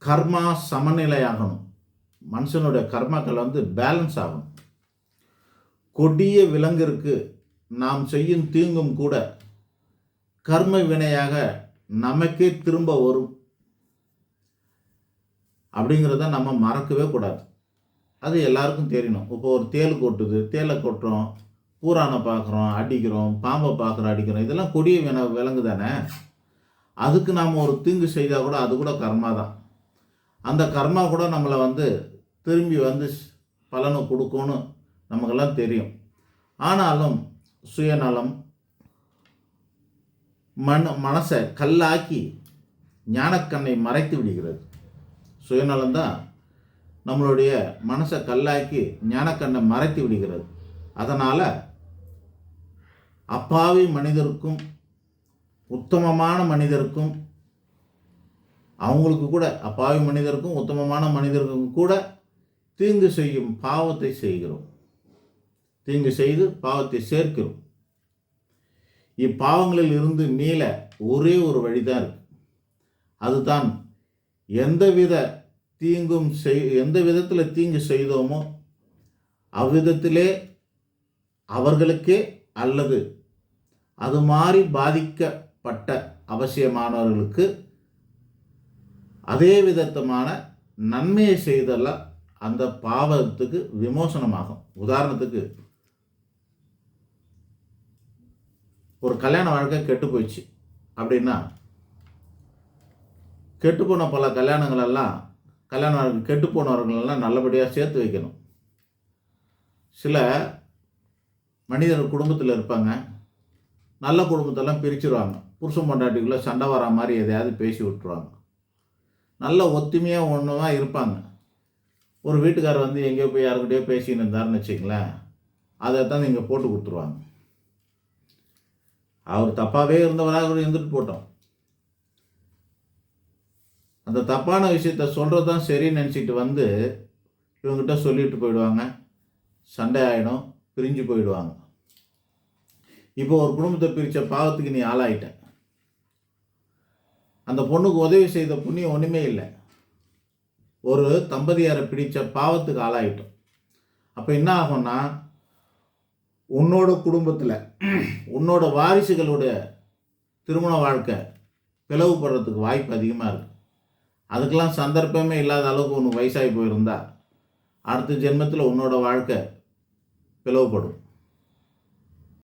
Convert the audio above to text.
கர்மா சமநிலையாகணும். மனுஷனுடைய கர்மாக்கள் பேலன்ஸ் ஆகணும். கொடிய விலங்கிற்கு நாம் செய்யும் தீங்கும் கூட கர்ம வினையாக நமக்கே திரும்ப வரும் அப்படிங்கிறத நம்ம மறக்கவே கூடாது. அது எல்லாருக்கும் தெரியணும். இப்போ ஒரு தேள் கொட்டுது, தேலை கொட்டுறோம், பூரானை பார்க்குறோம் அடிக்கிறோம், பாம்பை பார்க்குறோம் அடிக்கிறோம், இதெல்லாம் கொடிய விலங்கு தானே. அதுக்கு நாம் ஒரு தீங்கு செய்தால் கூட அது கூட கர்மா தான். அந்த கர்மா கூட நம்மளை திரும்பி பலனை கொடுக்கும்னு நமக்கெல்லாம் தெரியும். ஆனாலும் சுயநலம் மனசை கல்லாக்கி ஞானக்கண்ணை மறைத்து விடுகிறது. சுயநலம்தான் நம்மளுடைய மனசை கல்லாக்கி ஞானக்கண்ணை மறைத்து விடுகிறது. அதனால் அப்பாவி மனிதருக்கும் உத்தமமான மனிதருக்கும் அவங்களுக்கு கூட அப்பாவி மனிதருக்கும் உத்தமமான மனிதருக்கும் கூட தீங்கு செய்யும் பாவத்தை செய்கிறோம். தீங்கு செய்து பாவத்தை சேர்க்கிறோம். இப்பாவங்களில் இருந்து மீள ஒரே ஒரு வழிதான் இருக்கு. அதுதான் எந்த விதத்தில் தீங்கு செய்தோமோ அவ்விதத்திலே அவர்களுக்கே அல்லது அது மாதிரி பாதிக்கப்பட்ட அவசியமானவர்களுக்கு அதே விதமான நன்மையை செய்தெல்லாம் அந்த பாவத்துக்கு விமோசனமாகும். உதாரணத்துக்கு ஒரு கல்யாண வாழ்க்கை கெட்டு போயிடுச்சு அப்படின்னா, கெட்டுப்போன பல கல்யாண வாழ்க்கை கெட்டு போனவர்களெல்லாம் நல்லபடியாக சேர்த்து வைக்கணும். சில மனிதர் குடும்பத்தில் இருப்பாங்க, நல்ல குடும்பத்தெல்லாம் பிரிச்சுருவாங்க. புருஷன் பொண்டாட்டிக்குள்ளே சண்டை வர மாதிரி எதையாவது பேசி விட்டுருவாங்க. நல்ல ஒத்துமையாக ஒன்று தான் இருப்பாங்க. ஒரு வீட்டுக்காரர் எங்கேயோ போய் யாருக்கிட்டேயோ பேசின்னு இருந்தாருன்னு வச்சுங்களேன், அதை தான் இங்கே போட்டு கொடுத்துருவாங்க. அவர் தப்பாகவே இருந்தவராக கூட இருந்துட்டு போட்டோம். அந்த தப்பான விஷயத்த சொல்கிறது தான் சரின்னு நினச்சிட்டு இவங்ககிட்ட சொல்லிட்டு போயிடுவாங்க. சண்டை ஆகிடும், பிரிஞ்சு போயிடுவாங்க. இப்போ ஒரு குடும்பத்தை பிரித்த பாவத்துக்கு நீ ஆளாயிட்ட. அந்த பொண்ணுக்கு உதவி செய்த புண்ணியம் ஒன்றுமே இல்லை. ஒரு தம்பதியாரை பிடித்த பாவத்துக்கு ஆளாயிட்டோம். அப்போ என்ன ஆகும்னா, உன்னோட குடும்பத்தில் உன்னோட வாரிசுகளுடைய திருமண வாழ்க்கை பிளவுபடுறதுக்கு வாய்ப்பு அதிகமாக இருக்குது. அதுக்கெல்லாம் சந்தர்ப்பமே இல்லாத அளவுக்கு உனக்கு வயசாகி போயிருந்தா அடுத்த ஜென்மத்தில் உன்னோட வாழ்க்கை பிளவுபடும்.